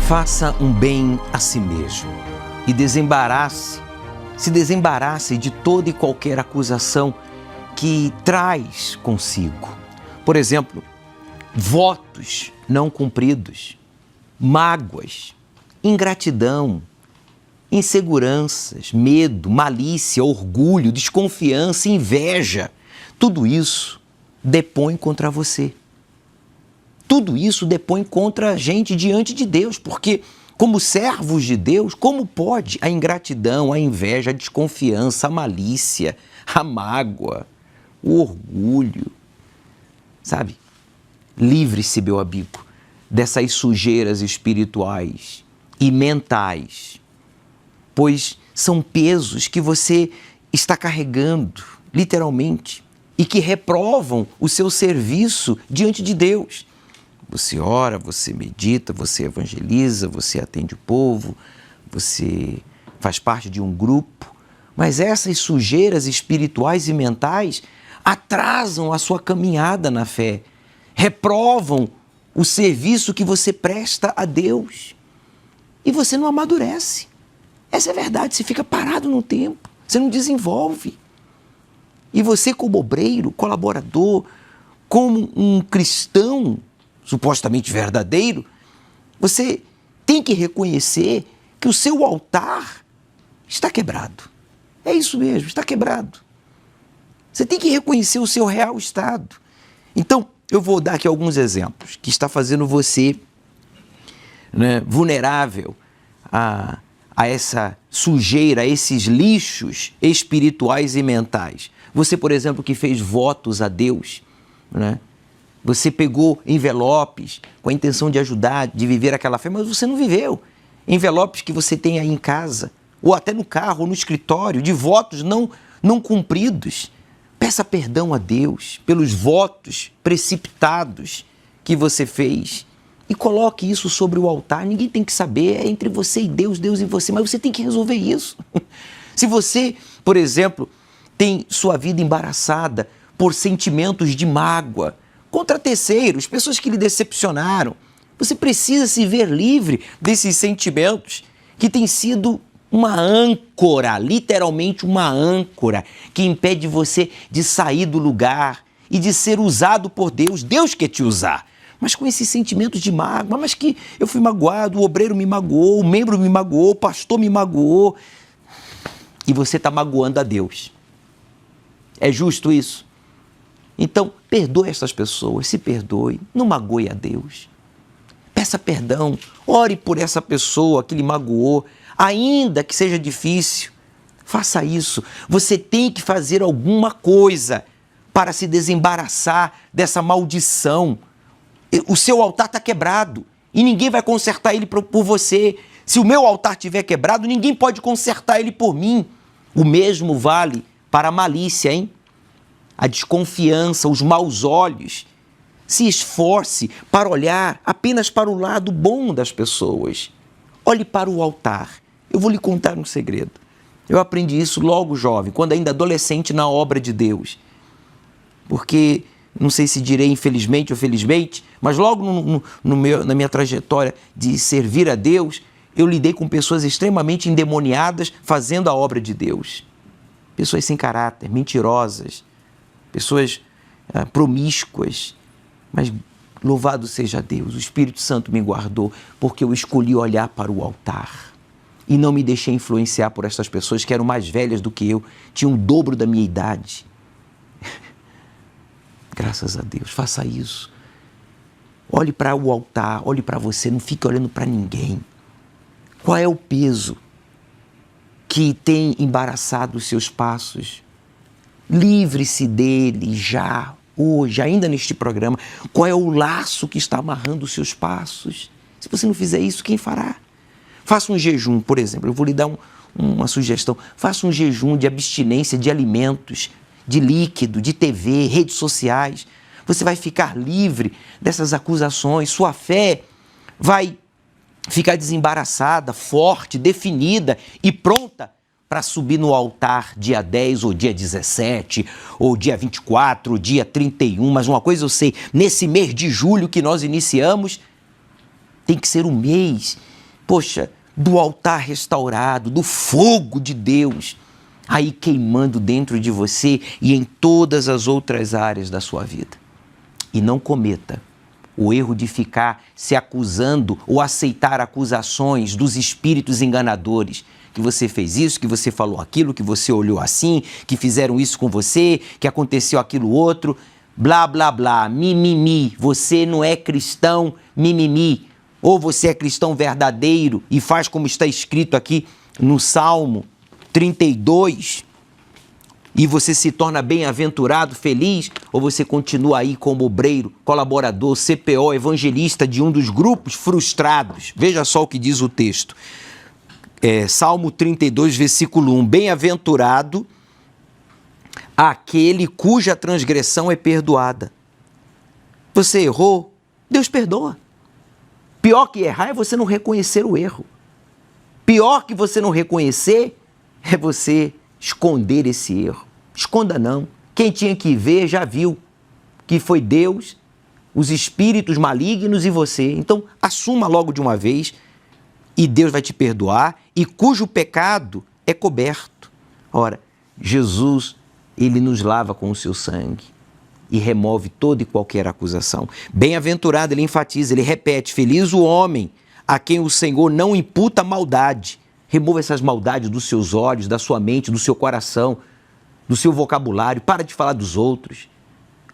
Faça um bem a si mesmo e se desembarace de toda e qualquer acusação que traz consigo. Por exemplo, votos não cumpridos, mágoas, ingratidão, inseguranças, medo, malícia, orgulho, desconfiança, inveja. Tudo isso depõe contra você. Tudo isso depõe contra a gente diante de Deus, porque como servos de Deus, como pode a ingratidão, a inveja, a desconfiança, a malícia, a mágoa, o orgulho, sabe? Livre-se, meu amigo, dessas sujeiras espirituais e mentais, pois são pesos que você está carregando, literalmente, e que reprovam o seu serviço diante de Deus. Você ora, você medita, você evangeliza, você atende o povo, você faz parte de um grupo, mas essas sujeiras espirituais e mentais atrasam a sua caminhada na fé, reprovam o serviço que você presta a Deus e você não amadurece. Essa é a verdade, você fica parado no tempo, você não desenvolve. E você, como obreiro, colaborador, como um cristão supostamente verdadeiro, você tem que reconhecer que o seu altar está quebrado. É isso mesmo, está quebrado. Você tem que reconhecer o seu real estado. Então, eu vou dar aqui alguns exemplos que está fazendo você, né, vulnerável a essa sujeira, a esses lixos espirituais e mentais. Você, por exemplo, que fez votos a Deus, né? Você pegou envelopes com a intenção de ajudar, de viver aquela fé, mas você não viveu. Envelopes que você tem aí em casa, ou até no carro, ou no escritório, de votos não cumpridos. Peça perdão a Deus pelos votos precipitados que você fez e coloque isso sobre o altar. Ninguém tem que saber, é entre você e Deus, Deus e você, mas você tem que resolver isso. Se você, por exemplo, tem sua vida embaraçada por sentimentos de mágoa contra terceiros, pessoas que lhe decepcionaram, você precisa se ver livre desses sentimentos que têm sido uma âncora, literalmente uma âncora, que impede você de sair do lugar e de ser usado por Deus. Deus quer te usar, mas com esses sentimentos de mágoa, mas que eu fui magoado, o obreiro me magoou, o membro me magoou, o pastor me magoou, e você está magoando a Deus. É justo isso? Então, perdoe essas pessoas, se perdoe, não magoe a Deus. Peça perdão, ore por essa pessoa que lhe magoou, ainda que seja difícil. Faça isso. Você tem que fazer alguma coisa para se desembaraçar dessa maldição. O seu altar está quebrado e ninguém vai consertar ele por você. Se o meu altar estiver quebrado, ninguém pode consertar ele por mim. O mesmo vale para a malícia, hein? A desconfiança, os maus olhos. Se esforce para olhar apenas para o lado bom das pessoas. Olhe para o altar. Eu vou lhe contar um segredo. Eu aprendi isso logo jovem, quando ainda adolescente na obra de Deus. Porque, não sei se direi infelizmente ou felizmente, mas logo na minha trajetória de servir a Deus, eu lidei com pessoas extremamente endemoniadas fazendo a obra de Deus. Pessoas sem caráter, mentirosas, pessoas promíscuas, mas louvado seja Deus, o Espírito Santo me guardou, porque eu escolhi olhar para o altar e não me deixei influenciar por essas pessoas que eram mais velhas do que eu, tinham o dobro da minha idade. Graças a Deus, faça isso. Olhe para o altar, olhe para você, não fique olhando para ninguém. Qual é o peso que tem embaraçado os seus passos? Livre-se dele já, hoje, ainda neste programa. Qual é o laço que está amarrando os seus passos? Se você não fizer isso, quem fará? Faça um jejum, por exemplo. Eu vou lhe dar uma sugestão. Faça um jejum de abstinência de alimentos, de líquido, de TV, redes sociais. Você vai ficar livre dessas acusações. Sua fé vai ficar desembaraçada, forte, definida e pronta para subir no altar dia 10 ou dia 17, ou dia 24, ou dia 31, mas uma coisa eu sei, nesse mês de julho que nós iniciamos, tem que ser um mês poxa, do altar restaurado, do fogo de Deus, aí queimando dentro de você e em todas as outras áreas da sua vida. E não cometa o erro de ficar se acusando ou aceitar acusações dos espíritos enganadores. Que você fez isso, que você falou aquilo, que você olhou assim, que fizeram isso com você, que aconteceu aquilo outro, blá, blá, blá, mimimi. Você não é cristão, mimimi. Ou você é cristão verdadeiro e faz como está escrito aqui no Salmo 32, e você se torna bem-aventurado, feliz, ou você continua aí como obreiro, colaborador, CPO, evangelista de um dos grupos frustrados. Veja só o que diz o texto. Salmo 32, versículo 1. Bem-aventurado aquele cuja transgressão é perdoada. Você errou, Deus perdoa. Pior que errar é você não reconhecer o erro. Pior que você não reconhecer é você esconder esse erro. Esconda não. Quem tinha que ver já viu que foi Deus, os espíritos malignos e você. Então, assuma logo de uma vez e Deus vai te perdoar e cujo pecado é coberto. Ora, Jesus, ele nos lava com o seu sangue e remove toda e qualquer acusação. Bem-aventurado, ele enfatiza, ele repete, feliz o homem a quem o Senhor não imputa maldade. Remova essas maldades dos seus olhos, da sua mente, do seu coração, do seu vocabulário. Para de falar dos outros.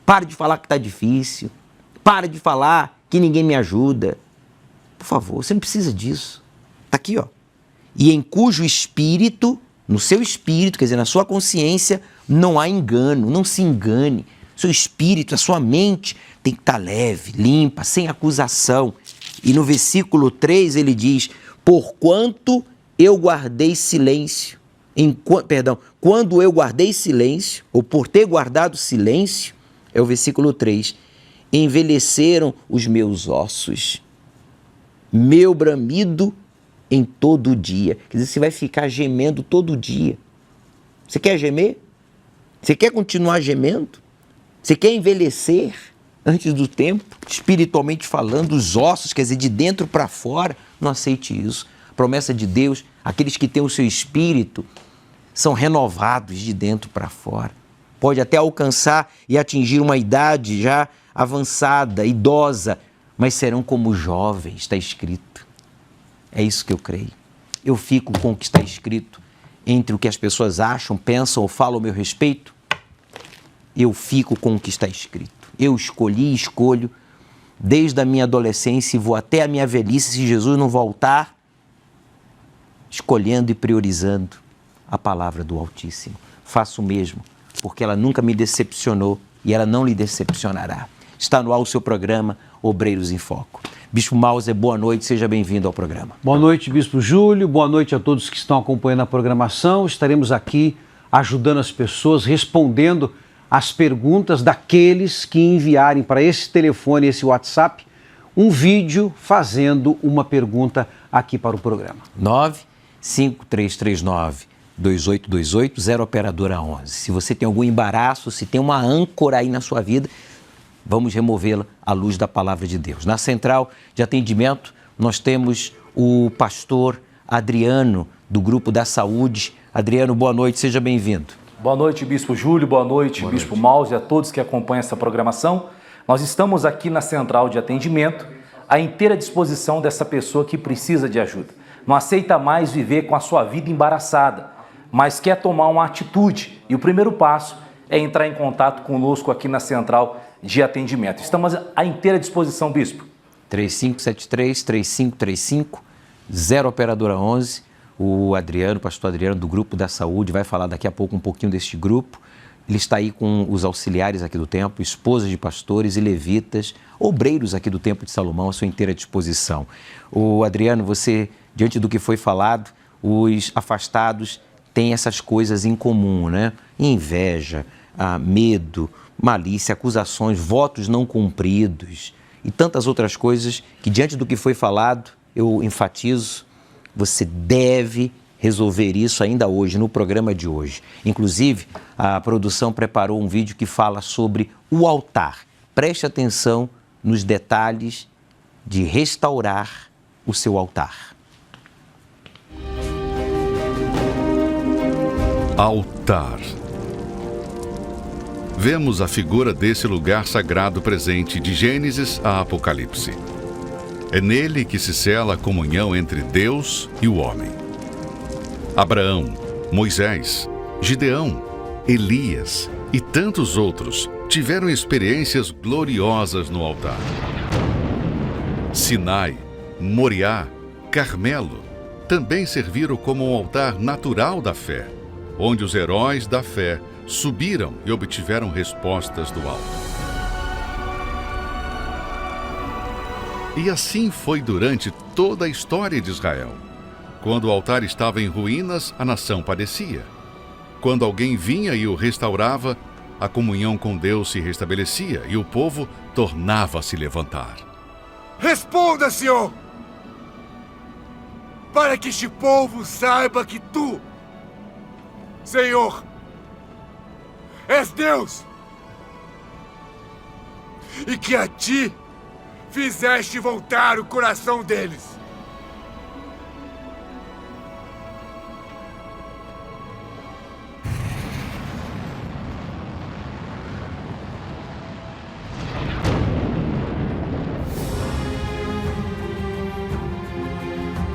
Para de falar que está difícil. Para de falar que ninguém me ajuda. Por favor, você não precisa disso. Está aqui, ó. E em cujo espírito, no seu espírito, quer dizer, na sua consciência, não há engano. Não se engane. Seu espírito, a sua mente tem que estar leve, limpa, sem acusação. E no versículo 3 ele diz, porquanto eu guardei silêncio, quando eu guardei silêncio, ou por ter guardado silêncio, é o versículo 3, envelheceram os meus ossos, meu bramido em todo dia. Quer dizer, você vai ficar gemendo todo dia. Você quer gemer? Você quer continuar gemendo? Você quer envelhecer antes do tempo? Espiritualmente falando, os ossos, quer dizer, de dentro para fora, não aceite isso. Promessa de Deus, aqueles que têm o seu espírito são renovados de dentro para fora. Pode até alcançar e atingir uma idade já avançada, idosa, mas serão como jovens, está escrito. É isso que eu creio. Eu fico com o que está escrito entre o que as pessoas acham, pensam ou falam ao meu respeito. Eu fico com o que está escrito. Eu escolhi e escolho desde a minha adolescência e vou até a minha velhice, se Jesus não voltar, escolhendo e priorizando a palavra do Altíssimo. Faço o mesmo, porque ela nunca me decepcionou e ela não lhe decepcionará. Está no ar o seu programa Obreiros em Foco. Bispo Mauser, boa noite, seja bem-vindo ao programa. Boa noite, Bispo Júlio, boa noite a todos que estão acompanhando a programação. Estaremos aqui ajudando as pessoas, respondendo as perguntas daqueles que enviarem para esse telefone, esse WhatsApp, um vídeo fazendo uma pergunta aqui para o programa. 95339-2828, 0 operadora 11. Se você tem algum embaraço, se tem uma âncora aí na sua vida, vamos removê-la à luz da palavra de Deus. Na central de atendimento, nós temos o pastor Adriano, do Grupo da Saúde. Adriano, boa noite, seja bem-vindo. Boa noite, Bispo Júlio, boa noite, Bispo Mauser, a todos que acompanham essa programação. Nós estamos aqui na central de atendimento, à inteira disposição dessa pessoa que precisa de ajuda. Não aceita mais viver com a sua vida embaraçada, mas quer tomar uma atitude. E o primeiro passo é entrar em contato conosco aqui na central de atendimento. Estamos à inteira disposição, Bispo. 3573-3535, 0 operadora 11. O Adriano, o pastor Adriano, do Grupo da Saúde, vai falar daqui a pouco um pouquinho deste grupo. Ele está aí com os auxiliares aqui do templo, esposas de pastores e levitas, obreiros aqui do Templo de Salomão, à sua inteira disposição. O Adriano, você, diante do que foi falado, os afastados têm essas coisas em comum, né? Inveja, medo, malícia, acusações, votos não cumpridos e tantas outras coisas que, diante do que foi falado, eu enfatizo, você deve resolver isso ainda hoje, no programa de hoje. Inclusive, a produção preparou um vídeo que fala sobre o altar. Preste atenção nos detalhes de restaurar o seu altar. Altar. Vemos a figura desse lugar sagrado presente de Gênesis a Apocalipse. É nele que se sela a comunhão entre Deus e o homem. Abraão, Moisés, Gideão, Elias e tantos outros tiveram experiências gloriosas no altar. Sinai, Moriá, Carmelo também serviram como um altar natural da fé, onde os heróis da fé subiram e obtiveram respostas do alto. E assim foi durante toda a história de Israel. Quando o altar estava em ruínas, a nação padecia. Quando alguém vinha e o restaurava, a comunhão com Deus se restabelecia e o povo tornava a se levantar. Responda, Senhor! Para que este povo saiba que Tu, Senhor, és Deus! E que a Ti fizeste voltar o coração deles.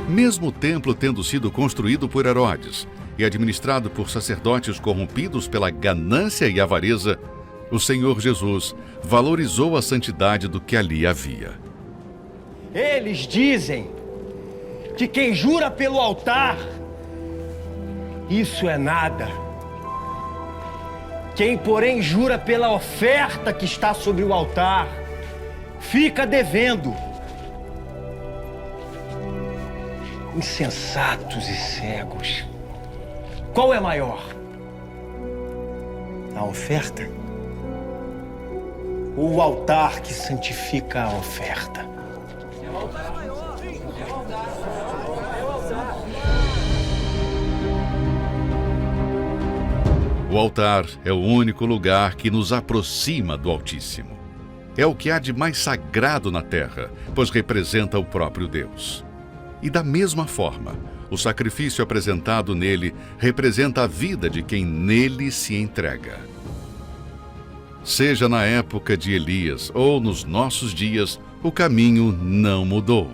Mesmo o templo tendo sido construído por Herodes e administrado por sacerdotes corrompidos pela ganância e avareza, o Senhor Jesus valorizou a santidade do que ali havia. Eles dizem que quem jura pelo altar, isso é nada. Quem, porém, jura pela oferta que está sobre o altar, fica devendo. Insensatos e cegos. Qual é maior? A oferta? Ou o altar que santifica a oferta? O altar é o único lugar que nos aproxima do Altíssimo. É o que há de mais sagrado na terra, pois representa o próprio Deus. E da mesma forma, o sacrifício apresentado nele representa a vida de quem nele se entrega. Seja na época de Elias ou nos nossos dias, o caminho não mudou.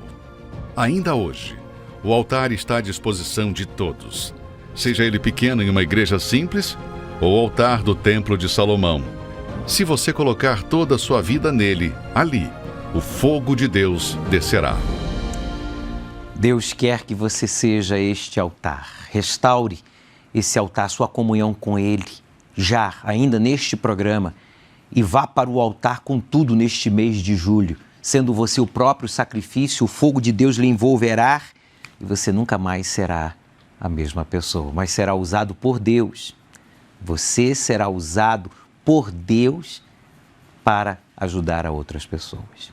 Ainda hoje, o altar está à disposição de todos. Seja ele pequeno em uma igreja simples ou o altar do Templo de Salomão. Se você colocar toda a sua vida nele, ali, o fogo de Deus descerá. Deus quer que você seja este altar. Restaure esse altar, sua comunhão com Ele, já, ainda neste programa, e vá para o altar com tudo neste mês de julho, sendo você o próprio sacrifício, o fogo de Deus lhe envolverá e você nunca mais será a mesma pessoa, mas será usado por Deus. Você será usado por Deus para ajudar a outras pessoas.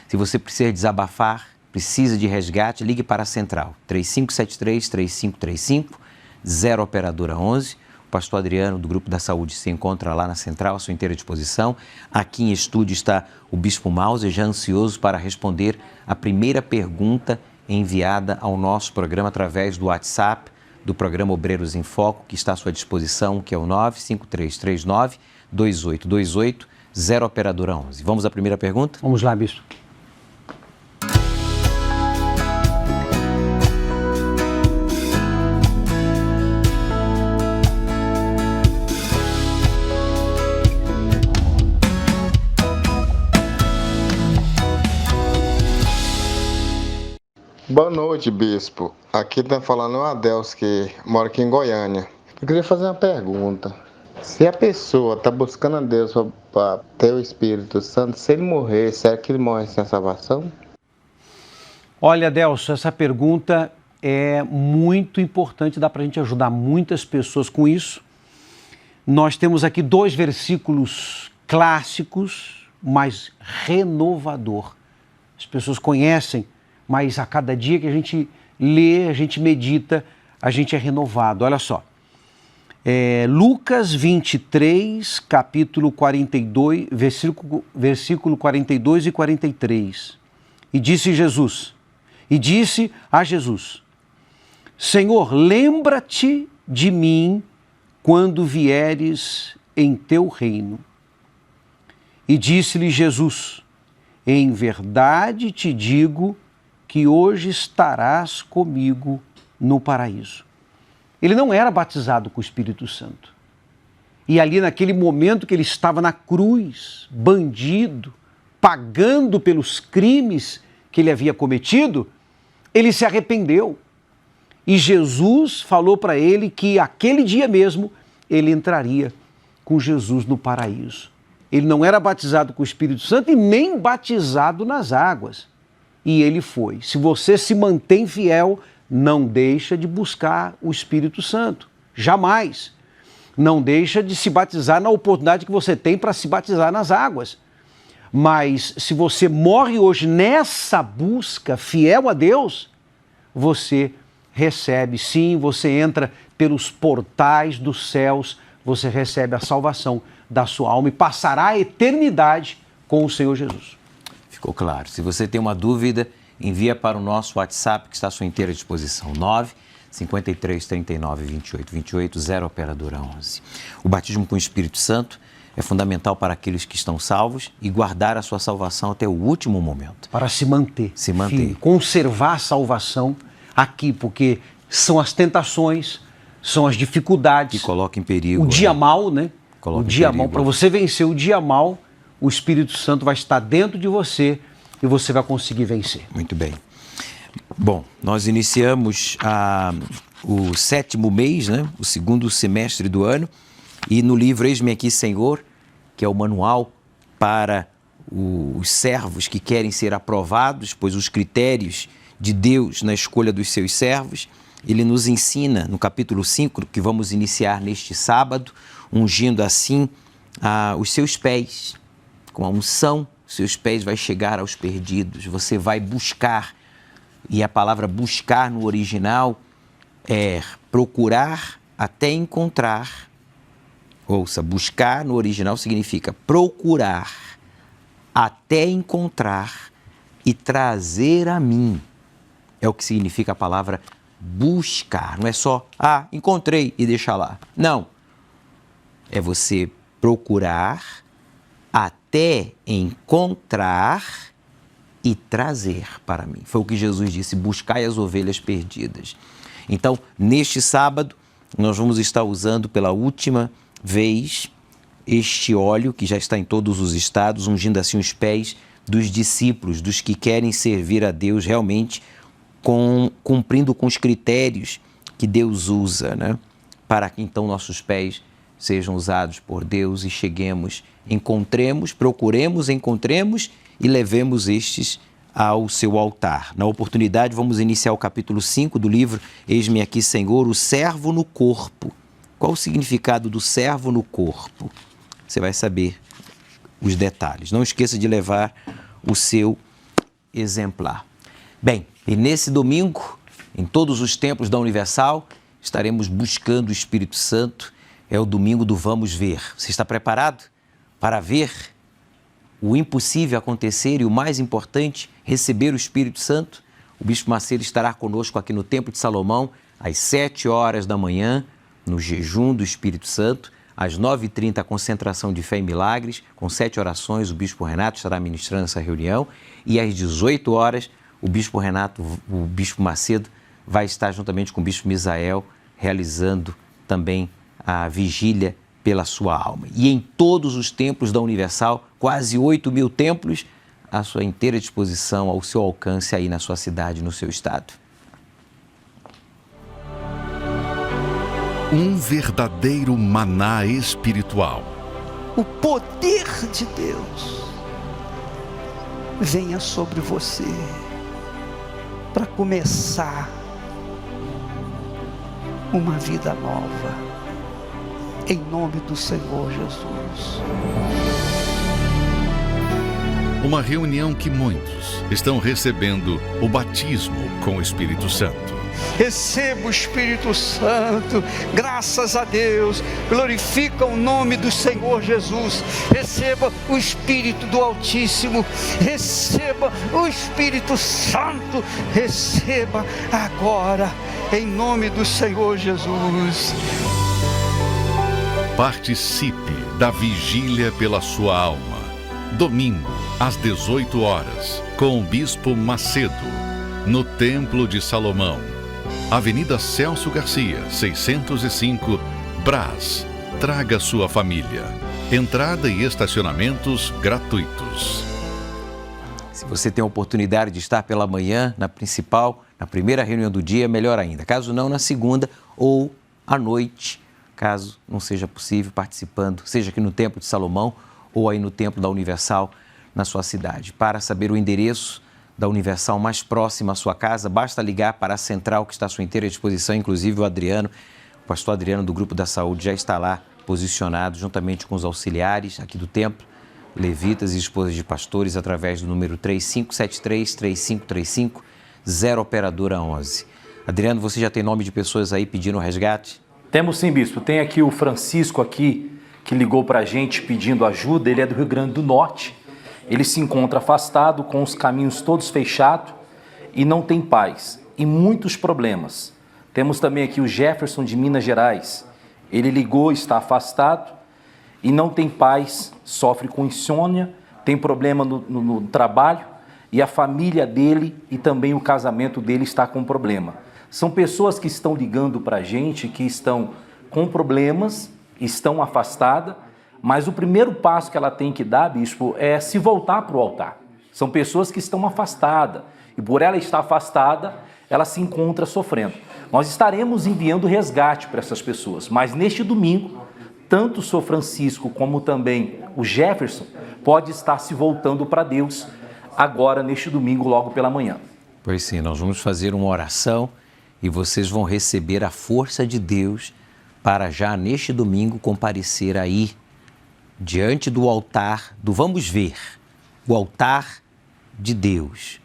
Se você precisa desabafar, precisa de resgate, ligue para a Central, 3573-3535, 0 operadora 11. O pastor Adriano, do Grupo da Saúde, se encontra lá na Central, à sua inteira disposição. Aqui em estúdio está o Bispo Mauser, já ansioso para responder a primeira pergunta enviada ao nosso programa através do WhatsApp do programa Obreiros em Foco, que está à sua disposição, que é o 95339-2828, 0 operadora 11. Vamos à primeira pergunta? Vamos lá, Bispo. Boa noite, Bispo. Aqui tá falando o Adelso, que mora aqui em Goiânia. Eu queria fazer uma pergunta. Se a pessoa está buscando a Deus para ter o Espírito Santo, se ele morrer, será que ele morre sem a salvação? Olha, Adelso, essa pergunta é muito importante, dá para a gente ajudar muitas pessoas com isso. Nós temos aqui 2 versículos clássicos, mas renovador. As pessoas conhecem, mas a cada dia que a gente lê, a gente medita, a gente é renovado. Olha só, Lucas 23, capítulo 42, versículo 42 e 43. E disse a Jesus, Senhor, lembra-te de mim quando vieres em teu reino. E disse-lhe Jesus: em verdade te digo que hoje estarás comigo no paraíso. Ele não era batizado com o Espírito Santo. E ali naquele momento que ele estava na cruz, bandido, pagando pelos crimes que ele havia cometido, ele se arrependeu. E Jesus falou para ele que aquele dia mesmo ele entraria com Jesus no paraíso. Ele não era batizado com o Espírito Santo e nem batizado nas águas. E ele foi. Se você se mantém fiel, não deixa de buscar o Espírito Santo. Jamais. Não deixa de se batizar na oportunidade que você tem para se batizar nas águas. Mas se você morre hoje nessa busca fiel a Deus, você recebe, sim, você entra pelos portais dos céus, você recebe a salvação da sua alma e passará a eternidade com o Senhor Jesus. Ficou claro. Se você tem uma dúvida, envia para o nosso WhatsApp, que está à sua inteira disposição, 953 39 28 28, 0 operadora 11. O batismo com o Espírito Santo é fundamental para aqueles que estão salvos e guardar a sua salvação até o último momento. Para se manter. Se manter. Firme, conservar a salvação aqui, porque são as tentações, são as dificuldades. Que coloca em perigo. O dia mal, né? Coloca o dia mal. Para você vencer o dia mal, o Espírito Santo vai estar dentro de você e você vai conseguir vencer. Muito bem. Bom, nós iniciamos o 7º mês, né? O 2º semestre do ano, e no livro Eis-me Aqui, Senhor, que é o manual para os servos que querem ser aprovados, pois os critérios de Deus na escolha dos seus servos, ele nos ensina no capítulo 5, que vamos iniciar neste sábado, ungindo assim os seus pés, com a unção, seus pés vai chegar aos perdidos, você vai buscar, e a palavra buscar no original é procurar até encontrar. Ouça, buscar no original significa procurar até encontrar e trazer a mim. É o que significa a palavra buscar. Não é só, encontrei e deixar lá. Não. É você procurar até encontrar e trazer para mim. Foi o que Jesus disse, buscai as ovelhas perdidas. Então, neste sábado, nós vamos estar usando pela última vez este óleo que já está em todos os estados, ungindo assim os pés dos discípulos, dos que querem servir a Deus realmente, cumprindo com os critérios que Deus usa, né? Para que então nossos pés sejam usados por Deus e cheguemos, encontremos, procuremos, encontremos e levemos estes ao seu altar. Na oportunidade, vamos iniciar o capítulo 5 do livro Eis-me Aqui, Senhor, o servo no corpo. Qual o significado do servo no corpo? Você vai saber os detalhes. Não esqueça de levar o seu exemplar. Bem, e nesse domingo, em todos os templos da Universal, estaremos buscando o Espírito Santo. É o domingo do Vamos Ver. Você está preparado para ver o impossível acontecer e o mais importante, receber o Espírito Santo? O Bispo Macedo estará conosco aqui no Templo de Salomão, às 7 horas da manhã, no jejum do Espírito Santo, às 9h30 a concentração de fé e milagres, com 7 orações, o Bispo Renato estará ministrando essa reunião, e às 18 horas o Bispo Renato, o Bispo Macedo, vai estar juntamente com o Bispo Misael, realizando também a vigília pela sua alma. E em todos os templos da Universal, quase 8.000 templos, à sua inteira disposição, ao seu alcance aí na sua cidade, no seu estado. Um verdadeiro maná espiritual. O poder de Deus venha sobre você para começar uma vida nova, em nome do Senhor Jesus. Uma reunião que muitos estão recebendo o batismo com o Espírito Santo. Receba o Espírito Santo, graças a Deus, glorifica o nome do Senhor Jesus, receba o Espírito do Altíssimo, receba o Espírito Santo, receba agora, em nome do Senhor Jesus. Participe da Vigília pela sua alma. Domingo, às 18 horas, com o Bispo Macedo, no Templo de Salomão. Avenida Celso Garcia, 605, Brás. Traga sua família. Entrada e estacionamentos gratuitos. Se você tem a oportunidade de estar pela manhã na principal, na primeira reunião do dia, melhor ainda. Caso não, na segunda ou à noite, caso não seja possível, participando, seja aqui no Templo de Salomão ou aí no Templo da Universal, na sua cidade. Para saber o endereço da Universal mais próximo à sua casa, basta ligar para a central que está à sua inteira disposição, inclusive o Adriano, o pastor Adriano do Grupo da Saúde já está lá posicionado juntamente com os auxiliares aqui do templo, levitas e esposas de pastores, através do número 3573-3535, 0 operadora 11. Adriano, você já tem nome de pessoas aí pedindo resgate? Temos sim, bispo. Tem aqui o Francisco aqui, que ligou para a gente pedindo ajuda. Ele é do Rio Grande do Norte. Ele se encontra afastado, com os caminhos todos fechados e não tem paz e muitos problemas. Temos também aqui o Jefferson de Minas Gerais. Ele ligou, está afastado e não tem paz, sofre com insônia, tem problema no trabalho e a família dele e também o casamento dele está com problema. São pessoas que estão ligando para a gente, que estão com problemas, estão afastadas, mas o primeiro passo que ela tem que dar, bispo, é se voltar para o altar. São pessoas que estão afastadas e por ela estar afastada, ela se encontra sofrendo. Nós estaremos enviando resgate para essas pessoas, mas neste domingo, tanto o Sr. Francisco como também o Jefferson pode estar se voltando para Deus agora neste domingo, logo pela manhã. Pois sim, nós vamos fazer uma oração e vocês vão receber a força de Deus para já neste domingo comparecer aí diante do altar do Vamos Ver, o altar de Deus.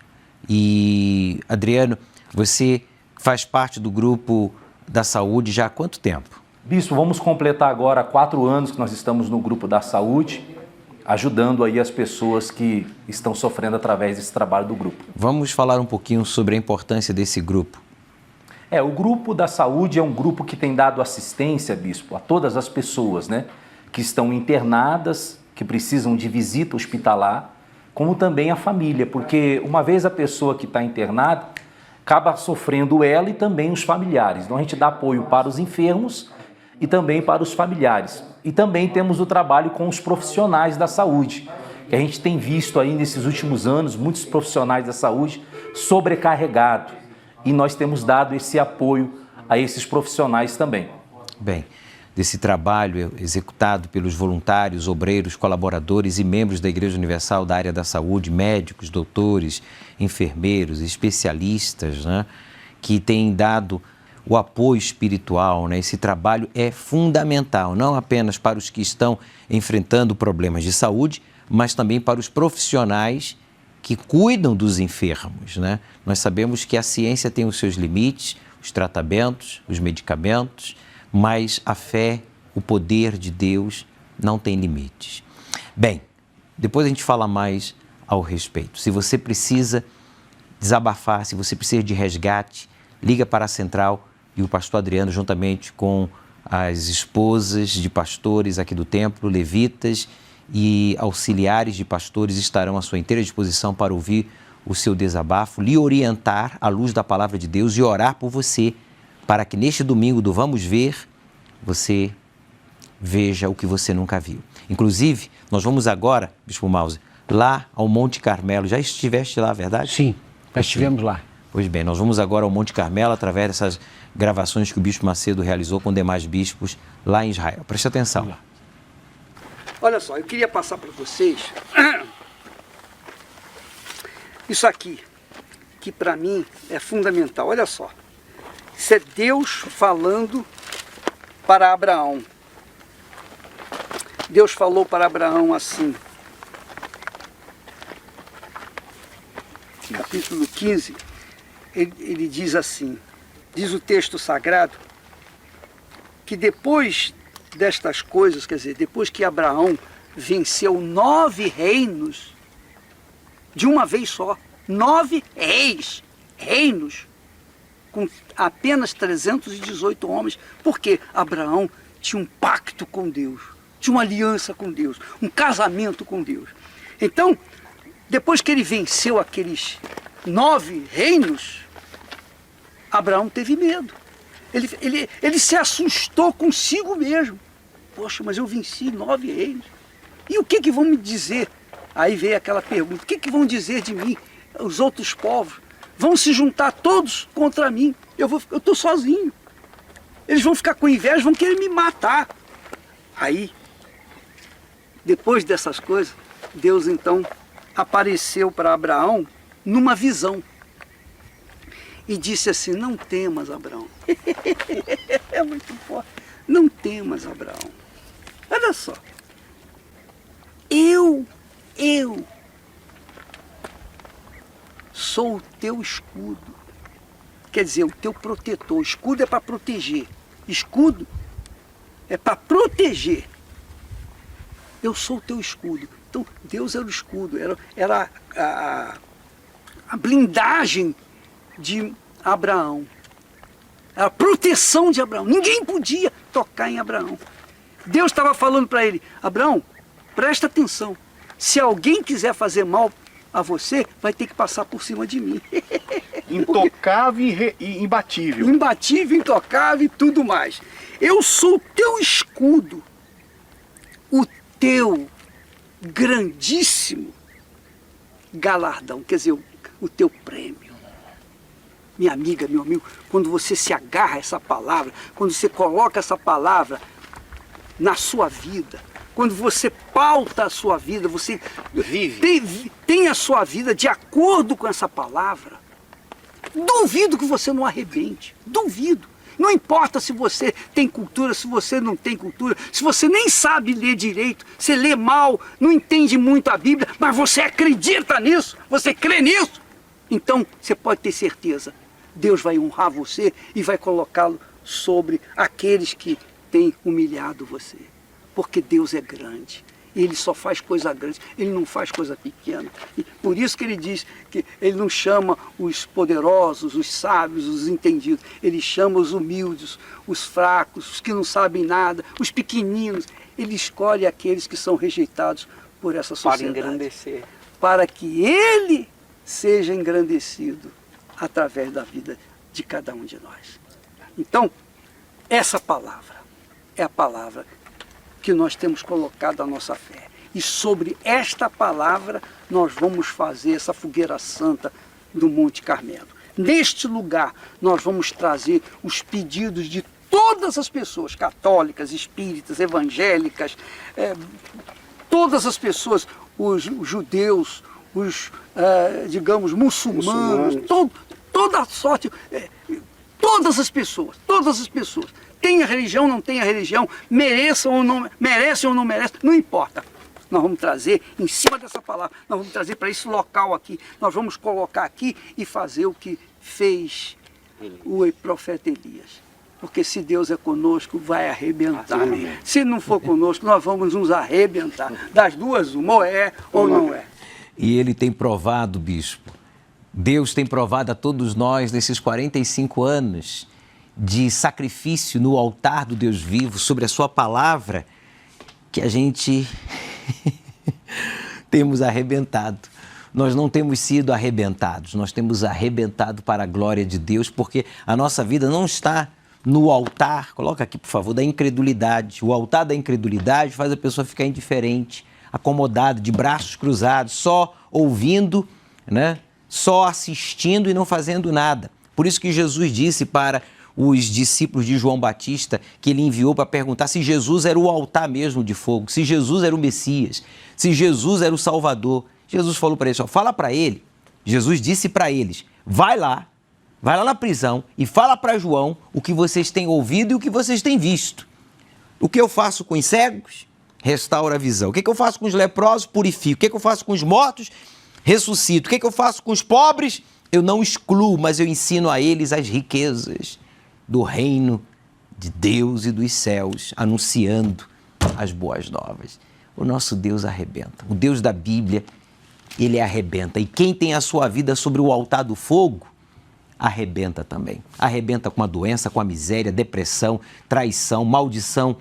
E, Adriano, você faz parte do Grupo da Saúde já há quanto tempo? Bispo, vamos completar agora 4 anos que nós estamos no Grupo da Saúde, ajudando aí as pessoas que estão sofrendo através desse trabalho do grupo. Vamos falar um pouquinho sobre a importância desse grupo. O Grupo da Saúde é um grupo que tem dado assistência, bispo, a todas as pessoas, né, que estão internadas, que precisam de visita hospitalar, como também a família, porque uma vez a pessoa que está internada, acaba sofrendo ela e também os familiares. Então a gente dá apoio para os enfermos e também para os familiares. E também temos o trabalho com os profissionais da saúde, que a gente tem visto aí nesses últimos anos, muitos profissionais da saúde sobrecarregados. E nós temos dado esse apoio a esses profissionais também. Bem, desse trabalho executado pelos voluntários, obreiros, colaboradores e membros da Igreja Universal da área da saúde, médicos, doutores, enfermeiros, especialistas, né, que têm dado o apoio espiritual, né? Esse trabalho é fundamental, não apenas para os que estão enfrentando problemas de saúde, mas também para os profissionais que cuidam dos enfermos, né? Nós sabemos que a ciência tem os seus limites, os tratamentos, os medicamentos, mas a fé, o poder de Deus não tem limites. Bem, depois a gente fala mais ao respeito. Se você precisa desabafar, se você precisa de resgate, liga para a central e o pastor Adriano, juntamente com as esposas de pastores aqui do templo, levitas e auxiliares de pastores, estarão à sua inteira disposição para ouvir o seu desabafo, lhe orientar à luz da palavra de Deus e orar por você, para que neste domingo do Vamos Ver, você veja o que você nunca viu. Inclusive, nós vamos agora, Bispo Mauser, lá ao Monte Carmelo. Já estiveste lá, verdade? Sim, já estivemos lá. Pois bem, nós vamos agora ao Monte Carmelo através dessas gravações que o Bispo Macedo realizou com demais bispos lá em Israel. Preste atenção. Olha só, eu queria passar para vocês isso aqui, que para mim é fundamental. Olha só, isso é Deus falando para Abraão. Deus falou para Abraão assim, capítulo 15, ele diz assim, diz o texto sagrado, que depois destas coisas, quer dizer, depois que Abraão venceu 9 reinos, de uma vez só, 9 reinos, com apenas 318 homens, porque Abraão tinha um pacto com Deus, tinha uma aliança com Deus, um casamento com Deus. Então, depois que ele venceu aqueles 9 reinos, Abraão teve medo. Ele se assustou consigo mesmo. Poxa, mas eu venci 9 reinos. E o que vão me dizer? Aí veio aquela pergunta, o que vão dizer de mim os outros povos? Vão se juntar todos contra mim. Eu estou sozinho. Eles vão ficar com inveja, vão querer me matar. Aí, depois dessas coisas, Deus então apareceu para Abraão numa visão. E disse assim, não temas, Abraão. É muito forte. Não temas, Abraão. Olha só. Eu sou o teu escudo. Quer dizer, o teu protetor. Escudo é para proteger. Escudo é para proteger. Eu sou o teu escudo. Então, Deus era o escudo, era a blindagem de Abraão. A proteção de Abraão. Ninguém podia tocar em Abraão. Deus estava falando para ele, Abraão, presta atenção. Se alguém quiser fazer mal a você, vai ter que passar por cima de mim. Intocável e imbatível. Imbatível, intocável e tudo mais. Eu sou o teu escudo, o teu grandíssimo galardão, quer dizer, o teu prêmio. Minha amiga, meu amigo, quando você se agarra a essa palavra, quando você coloca essa palavra na sua vida, quando você pauta a sua vida, você tem a sua vida de acordo com essa palavra, duvido que você não arrebente, duvido. Não importa se você tem cultura, se você não tem cultura, se você nem sabe ler direito, você lê mal, não entende muito a Bíblia, mas você acredita nisso, você crê nisso, então você pode ter certeza, Deus vai honrar você e vai colocá-lo sobre aqueles que têm humilhado você. Porque Deus é grande. Ele só faz coisa grande, ele não faz coisa pequena. E por isso que ele diz que ele não chama os poderosos, os sábios, os entendidos. Ele chama os humildes, os fracos, os que não sabem nada, os pequeninos. Ele escolhe aqueles que são rejeitados por essa sociedade. Para engrandecer. Para que ele seja engrandecido através da vida de cada um de nós. Então, essa palavra é a palavra que nós temos colocado a nossa fé. E sobre esta palavra nós vamos fazer essa fogueira santa do Monte Carmelo. Neste lugar nós vamos trazer os pedidos de todas as pessoas, católicas, espíritas, evangélicas, todas as pessoas, os judeus, os, digamos, muçulmanos. Toda sorte, todas as pessoas, tenha religião, não tenha religião, merecem ou não merecem, não importa. Nós vamos trazer, em cima dessa palavra, nós vamos trazer para esse local aqui, nós vamos colocar aqui e fazer o que fez o profeta Elias. Porque se Deus é conosco, vai arrebentar. Se não for conosco, nós vamos nos arrebentar. Das duas, uma, ou é ou não é. E ele tem provado, bispo, Deus tem provado a todos nós nesses 45 anos de sacrifício no altar do Deus vivo, sobre a sua palavra, que a gente temos arrebentado. Nós não temos sido arrebentados, nós temos arrebentado para a glória de Deus, porque a nossa vida não está no altar, coloca aqui por favor, da incredulidade. O altar da incredulidade faz a pessoa ficar indiferente, acomodada, de braços cruzados, só ouvindo, né? Só assistindo e não fazendo nada. Por isso que Jesus disse para os discípulos de João Batista, que ele enviou para perguntar se Jesus era o altar mesmo de fogo, se Jesus era o Messias, se Jesus era o Salvador. Jesus falou para eles, fala para ele, Jesus disse para eles, vai lá na prisão e fala para João o que vocês têm ouvido e o que vocês têm visto. O que eu faço com os cegos? Restaura a visão. O que eu faço com os leprosos? Purifico. O que eu faço com os mortos? Ressuscito. O que eu faço com os pobres? Eu não excluo, mas eu ensino a eles as riquezas do reino de Deus e dos céus, anunciando as boas novas. O nosso Deus arrebenta. O Deus da Bíblia, ele arrebenta. E quem tem a sua vida sobre o altar do fogo, arrebenta também. Arrebenta com a doença, com a miséria, depressão, traição, maldição,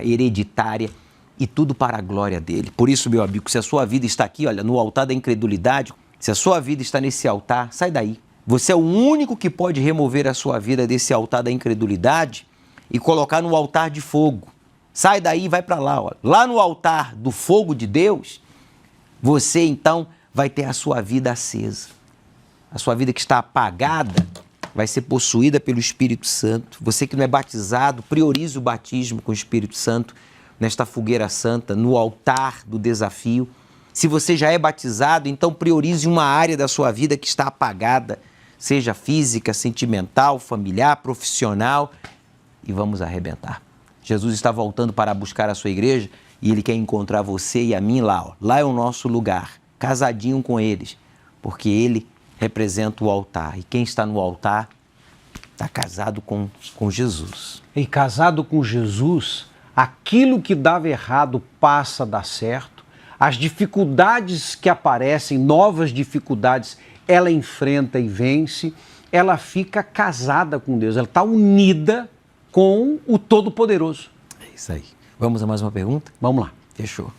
hereditária, e tudo para a glória dele. Por isso, meu amigo, se a sua vida está aqui, olha, no altar da incredulidade, se a sua vida está nesse altar, sai daí. Você é o único que pode remover a sua vida desse altar da incredulidade e colocar no altar de fogo. Sai daí e vai para lá. Ó. Lá no altar do fogo de Deus, você então vai ter a sua vida acesa. A sua vida que está apagada vai ser possuída pelo Espírito Santo. Você que não é batizado, priorize o batismo com o Espírito Santo nesta fogueira santa, no altar do desafio. Se você já é batizado, então priorize uma área da sua vida que está apagada, seja física, sentimental, familiar, profissional, e vamos arrebentar. Jesus está voltando para buscar a sua igreja e Ele quer encontrar você e a mim lá. Ó. Lá é o nosso lugar, casadinho com eles, porque Ele representa o altar. E quem está no altar está casado com Jesus. E casado com Jesus, aquilo que dava errado passa a dar certo. As dificuldades que aparecem, novas dificuldades, ela enfrenta e vence. Ela fica casada com Deus, ela está unida com o Todo-Poderoso. É isso aí. Vamos a mais uma pergunta? Vamos lá. Fechou.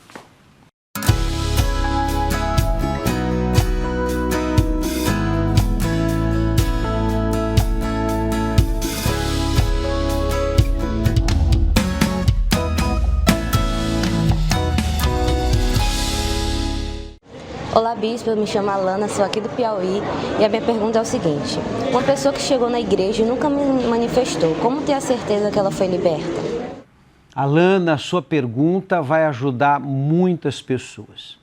Olá, bispo, eu me chamo Alana, sou aqui do Piauí e a minha pergunta é o seguinte: uma pessoa que chegou na igreja e nunca me manifestou, como ter a certeza que ela foi liberta? Alana, a sua pergunta vai ajudar muitas pessoas.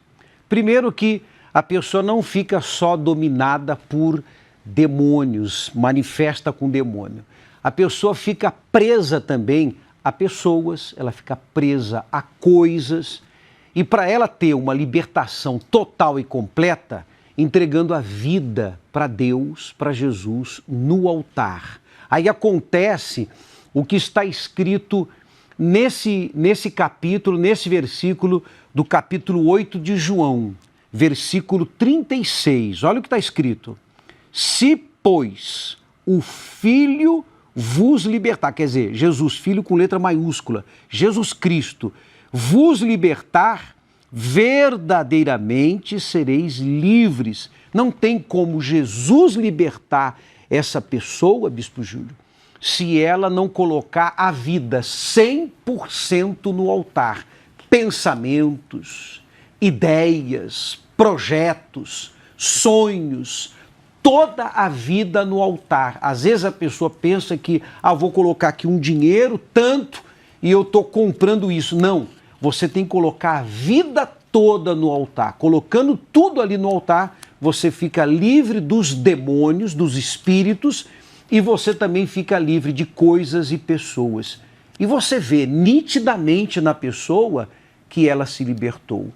Primeiro que a pessoa não fica só dominada por demônios, manifesta com demônio. A pessoa fica presa também a pessoas, ela fica presa a coisas. E para ela ter uma libertação total e completa, entregando a vida para Deus, para Jesus, no altar. Aí acontece o que está escrito nesse capítulo, nesse versículo do capítulo 8 de João, versículo 36. Olha o que está escrito. Se, pois, o Filho vos libertar, quer dizer, Jesus, Filho com letra maiúscula, Jesus Cristo, vos libertar, verdadeiramente sereis livres. Não tem como Jesus libertar essa pessoa, Bispo Júlio, se ela não colocar a vida 100% no altar. Pensamentos, ideias, projetos, sonhos, toda a vida no altar. Às vezes a pessoa pensa que, vou colocar aqui um dinheiro, tanto, e eu estou comprando isso. Não. Você tem que colocar a vida toda no altar. Colocando tudo ali no altar, você fica livre dos demônios, dos espíritos, e você também fica livre de coisas e pessoas. E você vê nitidamente na pessoa que ela se libertou.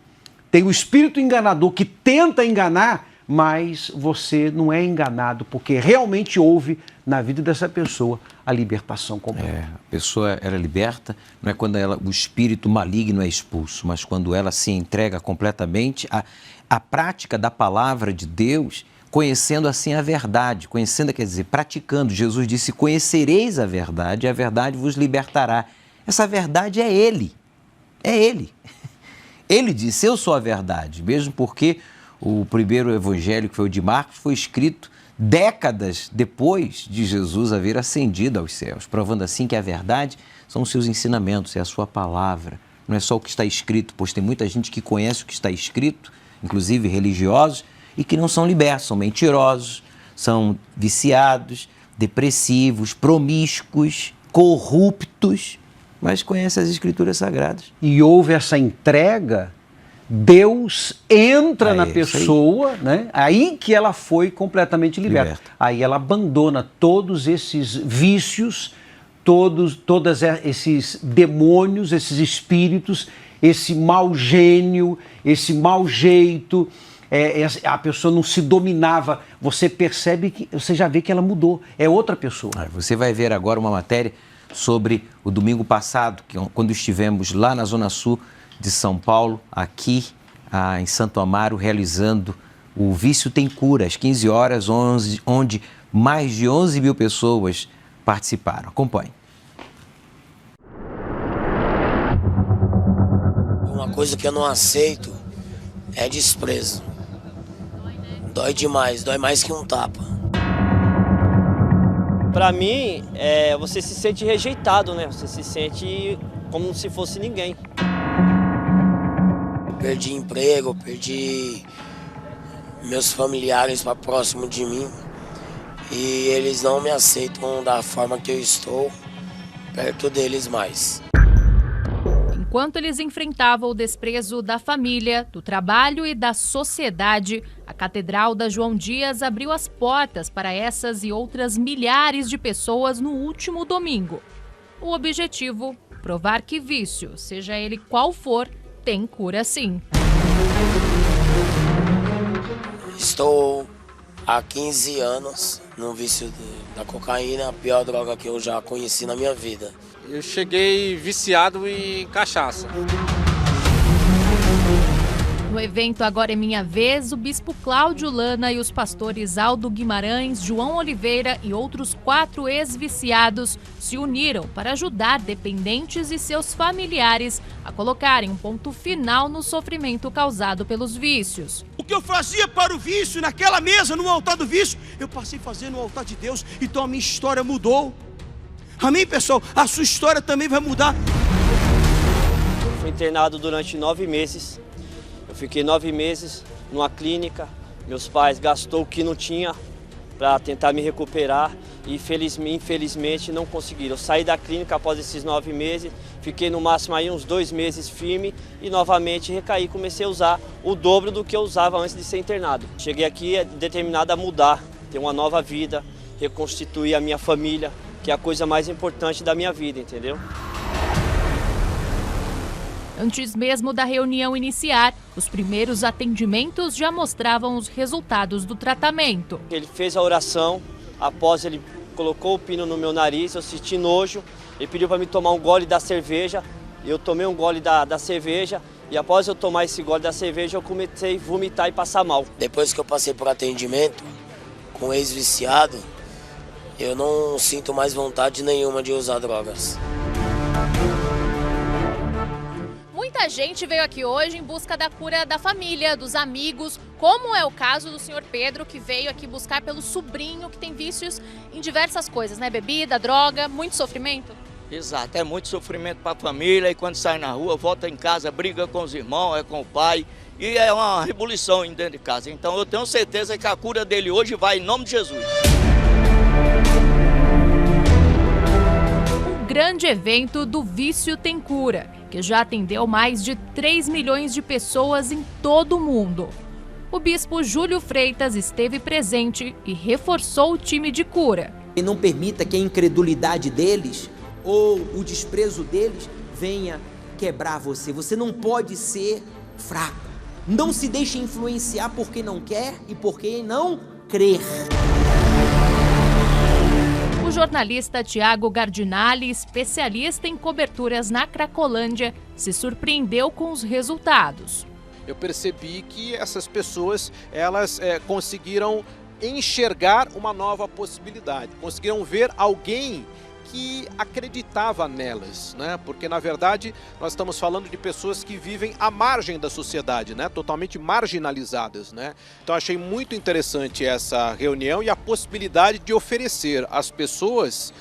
Tem o espírito enganador que tenta enganar, mas você não é enganado, porque realmente houve na vida dessa pessoa a libertação completa. A pessoa era liberta, não é quando o espírito maligno é expulso, mas quando ela se entrega completamente à prática da palavra de Deus, conhecendo assim a verdade, conhecendo, quer dizer, praticando. Jesus disse, conhecereis a verdade e a verdade vos libertará. Essa verdade é Ele, é Ele. Ele disse, eu sou a verdade, mesmo porque o primeiro evangelho, que foi o de Marcos, foi escrito décadas depois de Jesus haver ascendido aos céus, provando assim que a verdade são os seus ensinamentos, é a sua palavra, não é só o que está escrito, pois tem muita gente que conhece o que está escrito, inclusive religiosos, e que não são libertos, são mentirosos, são viciados, depressivos, promíscuos, corruptos, mas conhecem as Escrituras Sagradas. E houve essa entrega, Deus entra na pessoa, né? Aí que ela foi completamente liberta. Aí ela abandona todos esses vícios, todos esses demônios, esses espíritos, esse mau gênio, esse mau jeito. A pessoa não se dominava. Você percebe que, você já vê que ela mudou, é outra pessoa. Você vai ver agora uma matéria sobre o domingo passado, quando estivemos lá na Zona Sul de São Paulo, aqui em Santo Amaro, realizando o Vício Tem Cura, às 15 horas, onde mais de 11 mil pessoas participaram. Acompanhe. Uma coisa que eu não aceito é desprezo. Dói demais, dói mais que um tapa. Pra mim, você se sente rejeitado, né? Você se sente como se fosse ninguém. Perdi emprego, perdi meus familiares para próximo de mim. E eles não me aceitam da forma que eu estou perto deles mais. Enquanto eles enfrentavam o desprezo da família, do trabalho e da sociedade, a Catedral da João Dias abriu as portas para essas e outras milhares de pessoas no último domingo. O objetivo, provar que vício, seja ele qual for, tem cura sim. Estou há 15 anos no vício da cocaína, a pior droga que eu já conheci na minha vida. Eu cheguei viciado em cachaça. No evento Agora é Minha Vez, o bispo Cláudio Lana e os pastores Aldo Guimarães, João Oliveira e outros 4 ex-viciados se uniram para ajudar dependentes e seus familiares a colocarem um ponto final no sofrimento causado pelos vícios. O que eu fazia para o vício naquela mesa, no altar do vício, eu passei a fazer no altar de Deus, então a minha história mudou. Amém, pessoal? A sua história também vai mudar. Eu fui internado durante 9 meses. Eu fiquei 9 meses numa clínica. Meus pais gastou o que não tinha para tentar me recuperar e infelizmente não conseguiram. Eu saí da clínica após esses 9 meses, fiquei no máximo aí uns 2 meses firme e novamente recaí. Comecei a usar o dobro do que eu usava antes de ser internado. Cheguei aqui determinado a mudar, ter uma nova vida, reconstituir a minha família, que é a coisa mais importante da minha vida, entendeu? Antes mesmo da reunião iniciar, os primeiros atendimentos já mostravam os resultados do tratamento. Ele fez a oração, após ele colocou o pino no meu nariz, eu senti nojo, ele pediu para me tomar um gole da cerveja, eu tomei um gole da cerveja e após eu tomar esse gole da cerveja eu comecei a vomitar e passar mal. Depois que eu passei por atendimento com ex-viciado, eu não sinto mais vontade nenhuma de usar drogas. Muita gente veio aqui hoje em busca da cura da família, dos amigos, como é o caso do senhor Pedro, que veio aqui buscar pelo sobrinho, que tem vícios em diversas coisas, né? Bebida, droga, muito sofrimento. Exato, é muito sofrimento para a família e quando sai na rua, volta em casa, briga com os irmãos, é com o pai e é uma rebulição dentro de casa. Então eu tenho certeza que a cura dele hoje vai em nome de Jesus. Grande evento do Vício Tem Cura, que já atendeu mais de 3 milhões de pessoas em todo o mundo. O bispo Júlio Freitas esteve presente e reforçou o time de cura. E não permita que a incredulidade deles ou o desprezo deles venha quebrar você. Você não pode ser fraco. Não se deixe influenciar por quem não quer e por quem não crer. O jornalista Tiago Gardinali, especialista em coberturas na Cracolândia, se surpreendeu com os resultados. Eu percebi que essas pessoas, elas conseguiram enxergar uma nova possibilidade, conseguiram ver alguém que acreditava nelas, né? Porque na verdade nós estamos falando de pessoas que vivem à margem da sociedade, né? Totalmente marginalizadas, né? Então achei muito interessante essa reunião e a possibilidade de oferecer às pessoas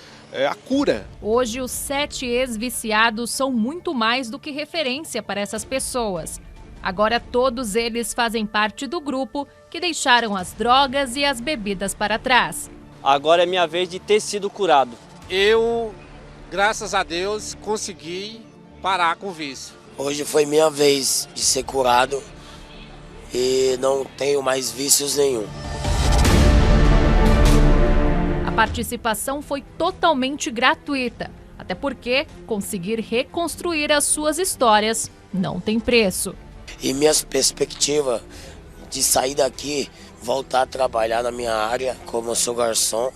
a cura. Hoje os 7 ex-viciados são muito mais do que referência para essas pessoas. Agora todos eles fazem parte do grupo que deixaram as drogas e as bebidas para trás. Agora é minha vez de ter sido curado. Eu, graças a Deus, consegui parar com o vício. Hoje foi minha vez de ser curado e não tenho mais vícios nenhum. A participação foi totalmente gratuita, até porque conseguir reconstruir as suas histórias não tem preço. E minhas perspectivas de sair daqui, voltar a trabalhar na minha área, como eu sou garçom,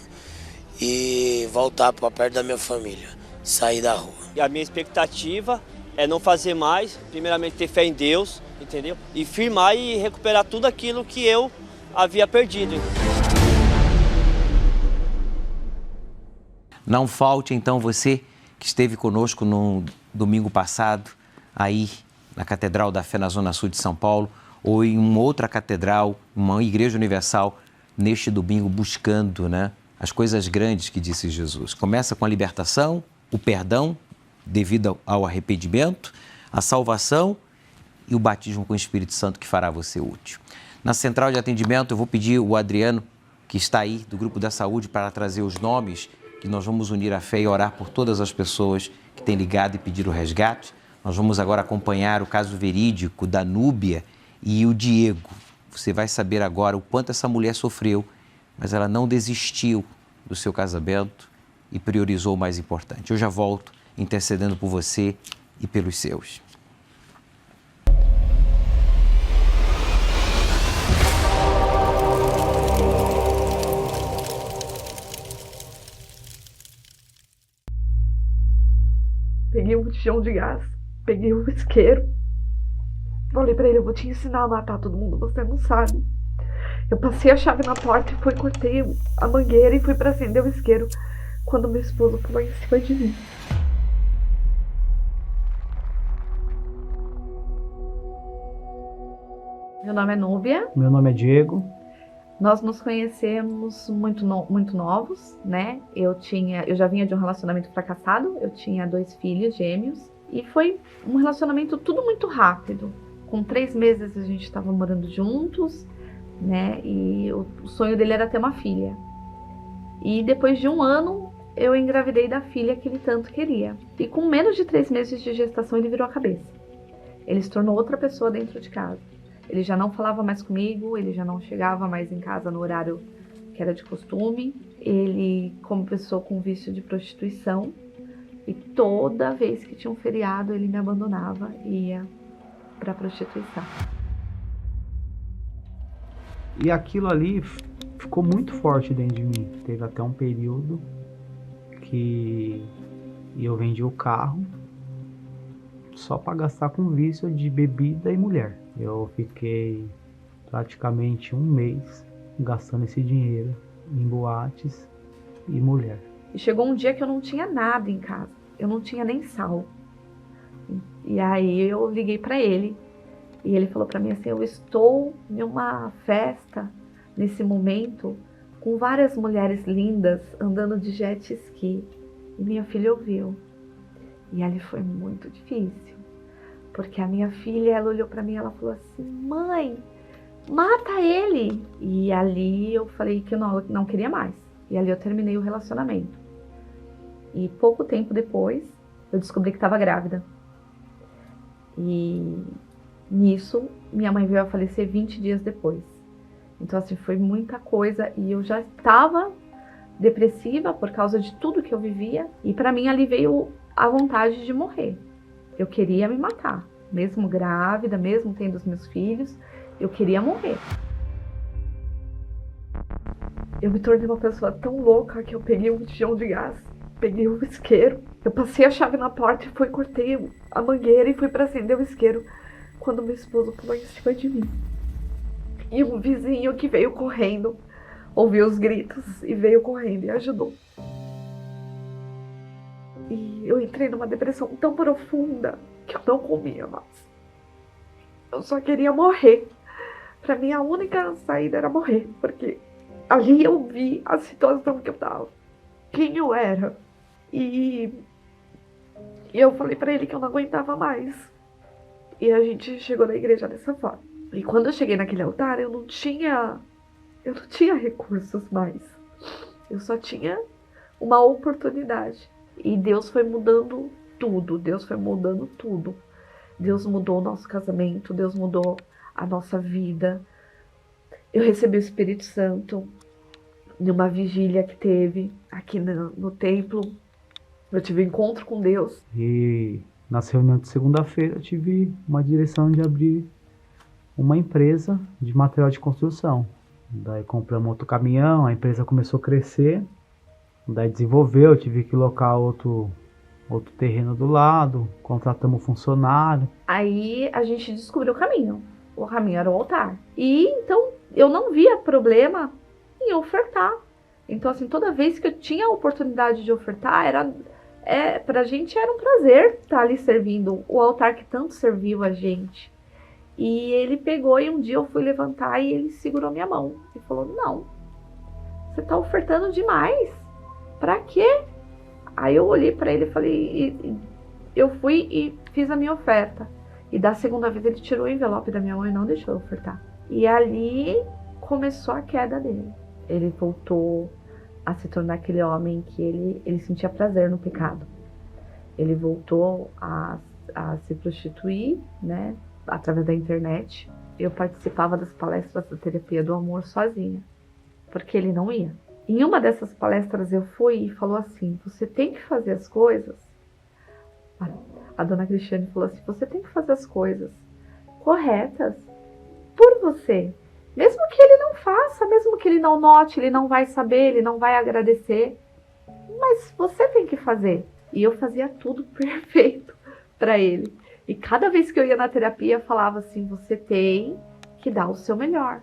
e voltar para perto da minha família, sair da rua. E a minha expectativa é não fazer mais, primeiramente ter fé em Deus, entendeu? E firmar e recuperar tudo aquilo que eu havia perdido. Não falte então você que esteve conosco no domingo passado aí na Catedral da Fé na Zona Sul de São Paulo, ou em uma outra catedral, uma igreja universal, neste domingo, buscando, né, as coisas grandes que disse Jesus. Começa com a libertação, o perdão devido ao arrependimento, a salvação e o batismo com o Espírito Santo, que fará você útil. Na central de atendimento, eu vou pedir o Adriano, que está aí, do Grupo da Saúde, para trazer os nomes, que nós vamos unir a fé e orar por todas as pessoas que têm ligado e pedido o resgate. Nós vamos agora acompanhar o caso verídico da Núbia e o Diego. Você vai saber agora o quanto essa mulher sofreu, mas ela não desistiu do seu casamento e priorizou o mais importante. Eu já volto intercedendo por você e pelos seus. Peguei um botijão de gás, peguei um isqueiro. Falei pra ele, eu vou te ensinar a matar todo mundo, você não sabe. Eu passei a chave na porta e cortei a mangueira e fui pra acender o isqueiro, quando meu esposo pulou em cima de mim. Meu nome é Núbia. Meu nome é Diego. Nós nos conhecemos muito novos, né? Eu já vinha de um relacionamento fracassado, eu tinha 2 filhos gêmeos e foi um relacionamento tudo muito rápido. Com 3 meses a gente estava morando juntos, né? E o sonho dele era ter uma filha. E depois de 1 ano eu engravidei da filha que ele tanto queria. E com menos de 3 meses de gestação ele virou a cabeça. Ele se tornou outra pessoa dentro de casa. Ele já não falava mais comigo, ele já não chegava mais em casa no horário que era de costume. Ele começou com vício de prostituição e toda vez que tinha um feriado ele me abandonava e ia para prostituição. E aquilo ali ficou muito forte dentro de mim. Teve até um período que eu vendi o carro só para gastar com vício de bebida e mulher. Eu fiquei praticamente 1 mês gastando esse dinheiro em boates e mulher. E chegou um dia que eu não tinha nada em casa, eu não tinha nem sal. E aí eu liguei para ele e ele falou para mim assim, eu estou em uma festa nesse momento com várias mulheres lindas andando de jet ski. E minha filha ouviu. E ali foi muito difícil. Porque a minha filha, ela olhou pra mim e ela falou assim, mãe, mata ele. E ali eu falei que eu não queria mais. E ali eu terminei o relacionamento. E pouco tempo depois, eu descobri que estava grávida. E nisso, minha mãe veio a falecer 20 dias depois. Então assim, foi muita coisa e eu já estava depressiva por causa de tudo que eu vivia. E pra mim ali veio a vontade de morrer. Eu queria me matar, mesmo grávida, mesmo tendo os meus filhos, eu queria morrer. Eu me tornei uma pessoa tão louca que eu peguei um botijão de gás, peguei um isqueiro, eu passei a chave na porta e cortei a mangueira e fui para acender o isqueiro, quando meu esposo pulou em cima de mim. E um vizinho que veio correndo, ouviu os gritos e veio correndo e ajudou. E eu entrei numa depressão tão profunda que eu não comia mais. Eu só queria morrer. Pra mim, a única saída era morrer. Porque ali eu vi a situação que eu tava. Quem eu era. E eu falei pra ele que eu não aguentava mais. E a gente chegou na igreja dessa forma. E quando eu cheguei naquele altar, eu não tinha recursos mais. Eu só tinha uma oportunidade. E Deus foi mudando tudo, Deus foi mudando tudo. Deus mudou o nosso casamento, Deus mudou a nossa vida. Eu recebi o Espírito Santo numa vigília que teve aqui no templo. Eu tive um encontro com Deus. E nas reuniões de segunda-feira eu tive uma direção de abrir uma empresa de material de construção. Daí compramos outro caminhão, a empresa começou a crescer. Daí desenvolveu, eu tive que locar outro terreno do lado, contratamos um funcionário. Aí a gente descobriu o caminho era o altar. E então eu não via problema em ofertar. Então assim, toda vez que eu tinha a oportunidade de ofertar, Pra gente era um prazer estar ali servindo o altar que tanto serviu a gente. E ele pegou e um dia eu fui levantar e ele segurou minha mão e falou, não, você tá ofertando demais, pra quê? Aí eu olhei pra ele e falei, eu fui e fiz a minha oferta. E da segunda vez ele tirou o envelope da minha mão e não deixou eu ofertar. E ali começou a queda dele. Ele voltou a se tornar aquele homem que ele sentia prazer no pecado. Ele voltou a se prostituir, né, através da internet. Eu participava das palestras da terapia do amor sozinha, porque ele não ia. Em uma dessas palestras eu fui e falou assim, você tem que fazer as coisas. A dona Cristiane falou assim, você tem que fazer as coisas corretas por você. Mesmo que ele não faça, mesmo que ele não note, ele não vai saber, ele não vai agradecer. Mas você tem que fazer. E eu fazia tudo perfeito para ele. E cada vez que eu ia na terapia, eu falava assim, você tem que dar o seu melhor.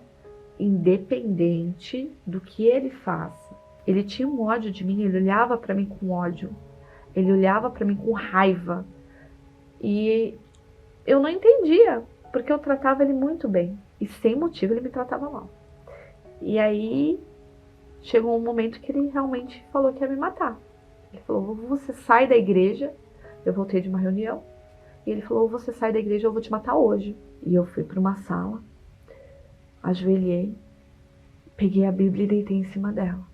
Independente do que ele faça. Ele tinha um ódio de mim, ele olhava para mim com ódio. Ele olhava para mim com raiva. E eu não entendia, porque eu tratava ele muito bem. E sem motivo ele me tratava mal. E aí chegou um momento que ele realmente falou que ia me matar. Ele falou, você sai da igreja. Eu voltei de uma reunião. E ele falou, você sai da igreja, eu vou te matar hoje. E eu fui para uma sala, ajoelhei, peguei a Bíblia e deitei em cima dela.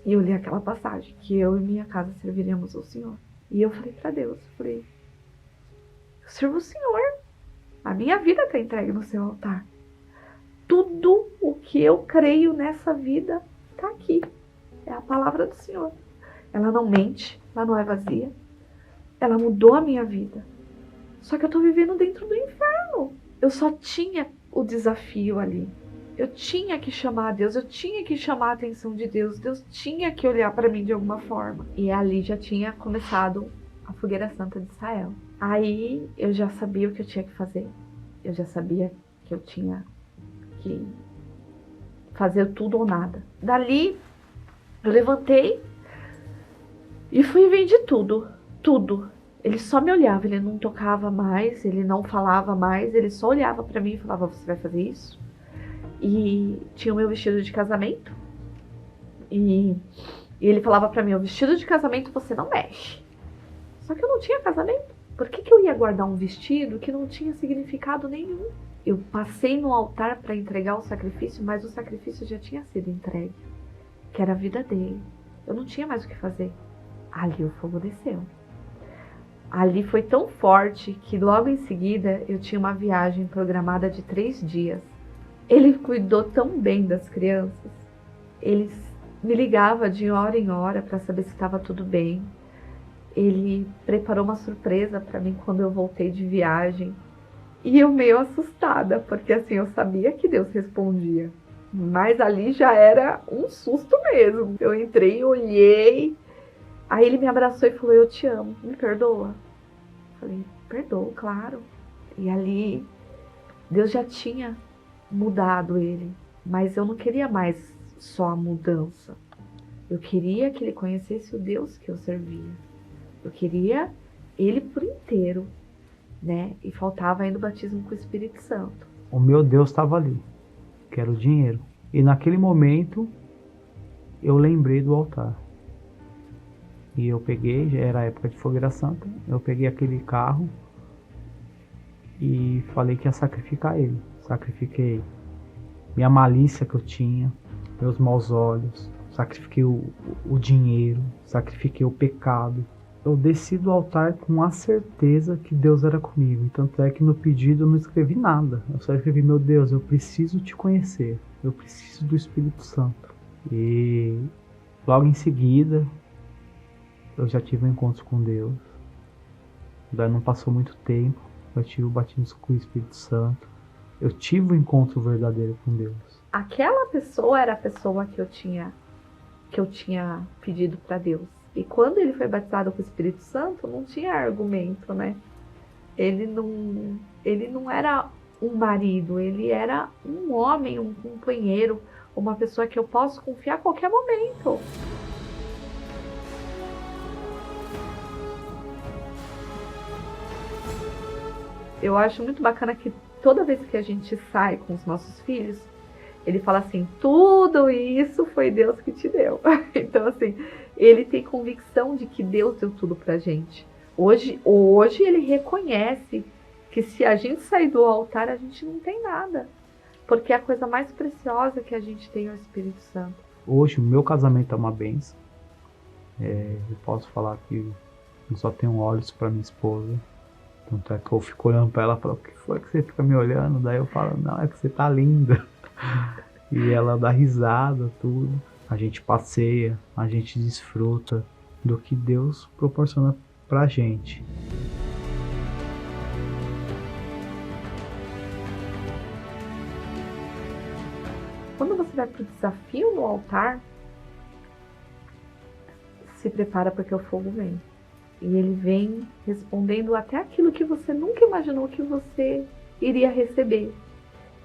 E eu li aquela passagem, que eu e minha casa serviríamos ao Senhor. E eu falei para Deus, eu sirvo o Senhor. A minha vida está entregue no seu altar. Tudo o que eu creio nessa vida está aqui. É a palavra do Senhor. Ela não mente, ela não é vazia. Ela mudou a minha vida. Só que eu estou vivendo dentro do inferno. Eu só tinha o desafio ali. Eu tinha que chamar a Deus, eu tinha que chamar a atenção de Deus. Deus tinha que olhar para mim de alguma forma. E ali já tinha começado a Fogueira Santa de Israel. Aí eu já sabia o que eu tinha que fazer. Eu já sabia que eu tinha que fazer tudo ou nada. Dali, eu levantei e fui e vendi tudo. Tudo. Ele só me olhava, ele não tocava mais, ele não falava mais, ele só olhava pra mim e falava, você vai fazer isso? E tinha o meu vestido de casamento. E ele falava pra mim, o vestido de casamento você não mexe. Só que eu não tinha casamento. Por que eu ia guardar um vestido que não tinha significado nenhum? Eu passei no altar para entregar o sacrifício, mas o sacrifício já tinha sido entregue. Que era a vida dele. Eu não tinha mais o que fazer. Ali o fogo desceu. Ali foi tão forte que logo em seguida eu tinha uma viagem programada de 3 dias. Ele cuidou tão bem das crianças. Ele me ligava de hora em hora para saber se estava tudo bem. Ele preparou uma surpresa para mim quando eu voltei de viagem. E eu meio assustada, porque assim, eu sabia que Deus respondia. Mas ali já era um susto mesmo. Eu entrei, olhei. Aí ele me abraçou e falou, eu te amo, me perdoa? Falei, perdoo, claro. E ali, Deus já tinha mudado ele. Mas eu não queria mais só a mudança. Eu queria que ele conhecesse o Deus que eu servia. Eu queria ele por inteiro, né? E faltava ainda o batismo com o Espírito Santo. O meu Deus estava ali, que era o dinheiro. E naquele momento, eu lembrei do altar. E eu peguei, já era a época de Fogueira Santa, eu peguei aquele carro e falei que ia sacrificar ele. Sacrifiquei minha malícia que eu tinha, meus maus olhos, sacrifiquei o dinheiro, sacrifiquei o pecado. Eu desci do altar com a certeza que Deus era comigo. E tanto é que no pedido eu não escrevi nada. Eu só escrevi, meu Deus, eu preciso te conhecer. Eu preciso do Espírito Santo. E logo em seguida, eu já tive um encontro com Deus. Daí não passou muito tempo. Eu tive o batismo com o Espírito Santo. Eu tive um encontro verdadeiro com Deus. Aquela pessoa era a pessoa que eu tinha pedido para Deus. E quando ele foi batizado com o Espírito Santo, não tinha argumento, né? Ele não era um marido, ele era um homem, um companheiro, uma pessoa que eu posso confiar a qualquer momento. eu acho muito bacana que toda vez que a gente sai com os nossos filhos, ele fala assim, tudo isso foi Deus que te deu. Então, assim, ele tem convicção de que Deus deu tudo pra gente. Hoje ele reconhece que se a gente sair do altar, a gente não tem nada. Porque a coisa mais preciosa que a gente tem é o Espírito Santo. Hoje o meu casamento é uma bênção. Eu posso falar que eu só tenho olhos para minha esposa. Tanto é que eu fico olhando para ela e falo, o que foi que você fica me olhando? Daí eu falo, não, é que você tá linda. E ela dá risada, tudo. A gente passeia, a gente desfruta do que Deus proporciona pra gente. Quando você vai pro desafio no altar, se prepara porque o fogo vem. E ele vem respondendo até aquilo que você nunca imaginou que você iria receber.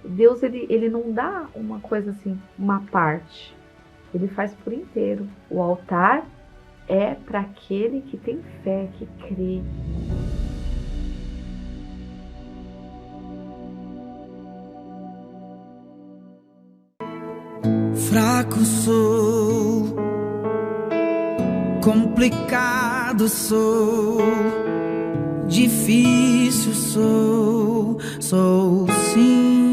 Deus, ele não dá uma coisa assim, uma parte. Ele faz por inteiro. O altar é para aquele que tem fé, que crê. Fraco sou, complicado sou, difícil sou sim.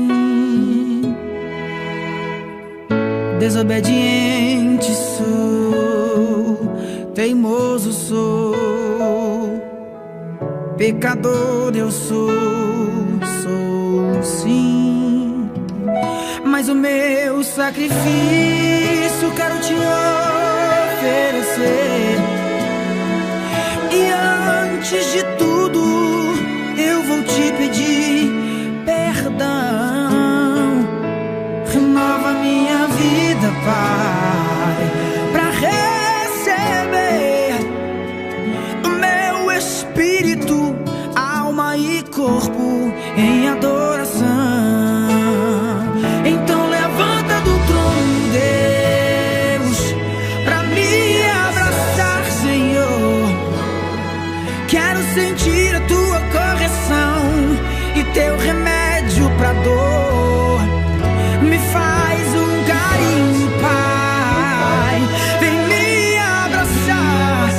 Desobediente sou, teimoso sou, pecador eu sou sim. Mas o meu sacrifício quero te oferecer. E antes de tudo eu vou te pedir perdão. Renova minha vida, Pai, pra receber o meu espírito, alma e corpo em adoração. Então levanta do trono, Deus, pra me abraçar, Senhor. Quero sentir a tua correção e teu remédio pra dor. Me faz um carinho, Pai, vem me abraçar,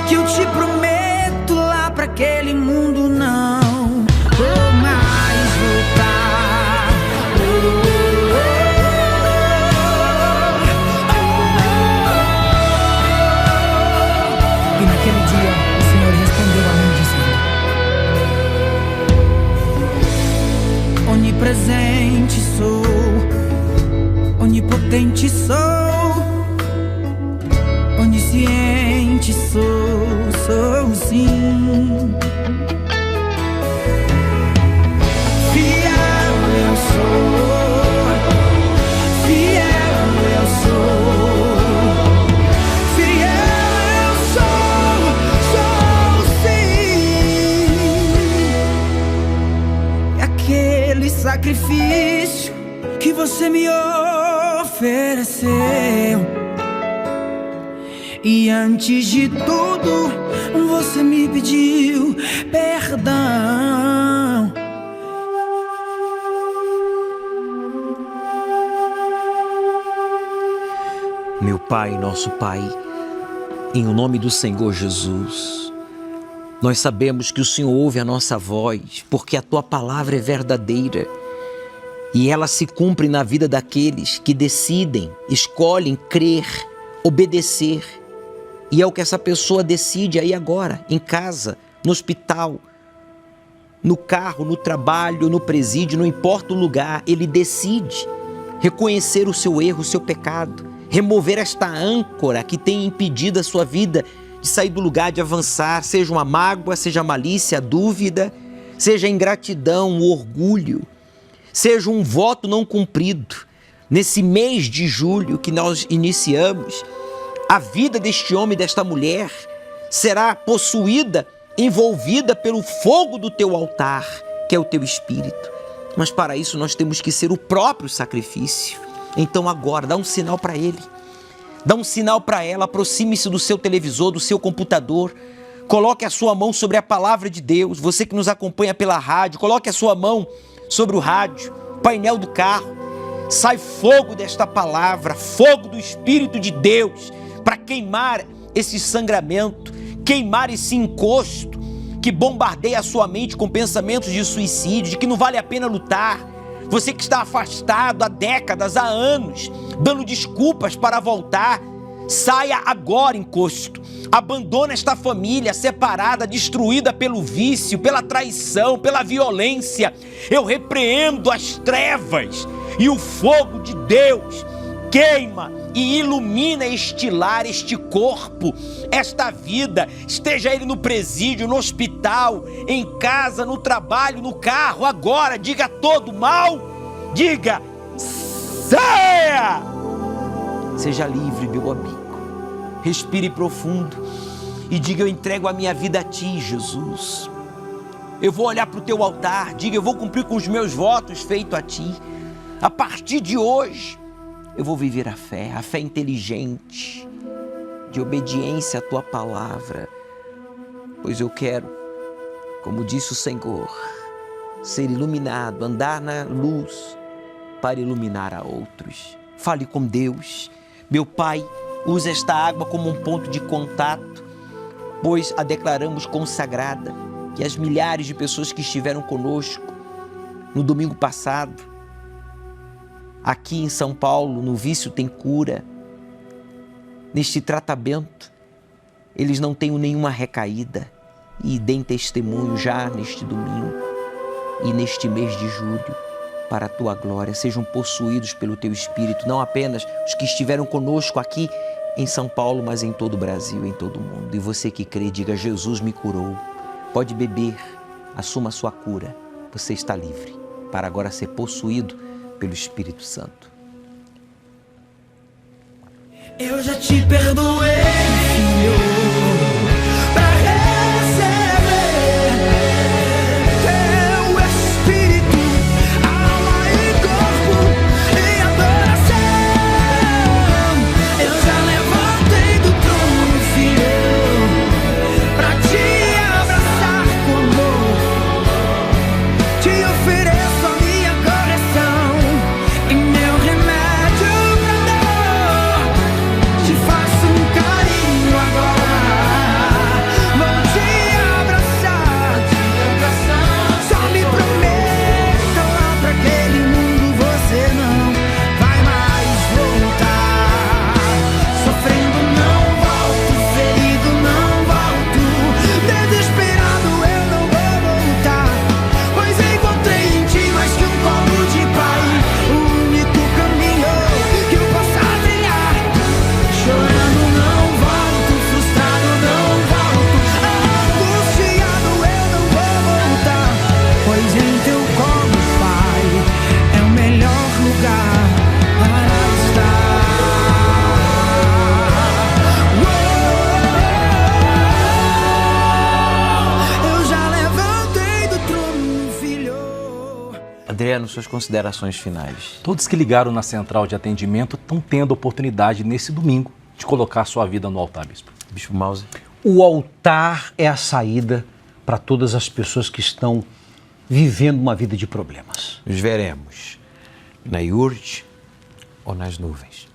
que eu te prometo lá pra aquele mundo não vou mais voltar. E naquele dia o Senhor respondeu a mim dizendo: onipresente sou, onipotente sou, onisciente sou sim. Fiel eu sou, fiel eu sou, fiel eu sou sim. Aquele sacrifício que você me ofereceu, e antes de tudo você me pediu perdão. Meu Pai, nosso Pai, em nome do Senhor Jesus, nós sabemos que o Senhor ouve a nossa voz, porque a Tua palavra é verdadeira e ela se cumpre na vida daqueles que decidem, escolhem crer, obedecer. E é o que essa pessoa decide aí agora, em casa, no hospital, no carro, no trabalho, no presídio, não importa o lugar, ele decide reconhecer o seu erro, o seu pecado, remover esta âncora que tem impedido a sua vida de sair do lugar, de avançar, seja uma mágoa, seja a malícia, a dúvida, seja a ingratidão, o orgulho, seja um voto não cumprido. Nesse mês de julho que nós iniciamos, a vida deste homem e desta mulher será possuída, envolvida pelo fogo do teu altar, que é o teu Espírito. Mas para isso nós temos que ser o próprio sacrifício. Então agora, dá um sinal para ele, dá um sinal para ela, aproxime-se do seu televisor, do seu computador, Coloque a sua mão sobre a palavra de Deus. Você que nos acompanha pela rádio, coloque a sua mão sobre o rádio, painel do carro. Sai fogo desta palavra, fogo do Espírito de Deus, para queimar esse sangramento, queimar esse encosto que bombardeia a sua mente com pensamentos de suicídio, de que não vale a pena lutar. Você que está afastado há décadas, há anos, dando desculpas para voltar, saia agora, encosto. Abandona esta família separada, destruída pelo vício, pela traição, pela violência. Eu repreendo as trevas e o fogo de Deus queima e ilumina este lar, este corpo, esta vida. Esteja ele no presídio, no hospital, em casa, no trabalho, no carro, agora. Diga todo mal, diga saia! Seja livre, meu amigo. Respire profundo e diga: eu entrego a minha vida a ti, Jesus. Eu vou olhar para o teu altar, diga: eu vou cumprir com os meus votos feitos a ti. A partir de hoje, eu vou viver a fé inteligente, de obediência à tua palavra, pois eu quero, como disse o Senhor, ser iluminado, andar na luz para iluminar a outros. Fale com Deus. Meu Pai, use esta água como um ponto de contato, pois a declaramos consagrada, que as milhares de pessoas que estiveram conosco no domingo passado, aqui em São Paulo, no Vício Tem Cura, neste tratamento, eles não tenham nenhuma recaída e deem testemunho já neste domingo e neste mês de julho, para a tua glória. Sejam possuídos pelo teu Espírito, não apenas os que estiveram conosco aqui em São Paulo, mas em todo o Brasil, em todo o mundo. E você que crê, diga: Jesus me curou. Pode beber, assuma a sua cura. Você está livre para agora ser possuído pelo Espírito Santo. Eu já te perdoei, Senhor, pra receber teu Espírito, alma e corpo em adoração. Eu já levantei do trono, Senhor, pra te abraçar com amor. Te ofereço a minha correção e meu remédio pra dor. Te faço um carinho agora, vou te abraçar. Só me prometa, lá pra aquele mundo você não vai mais voltar. Sofrendo não volto, ferido não volto, desesperado eu não vou voltar, pois encontrei em ti mais que um colo de pai, o único caminho que eu possa trilhar. Chorando não volto, frustrado não volto, angustiado eu não vou voltar, pois em teu colo, Pai, é o melhor lugar para estar. Eu já levantei do trono, filho. Adriano, suas considerações finais. Todos que ligaram na central de atendimento estão tendo a oportunidade nesse domingo de colocar sua vida no altar, bispo. Bispo Mauser. O altar é a saída para todas as pessoas que estão vivendo uma vida de problemas. Nos veremos na iurde ou nas nuvens.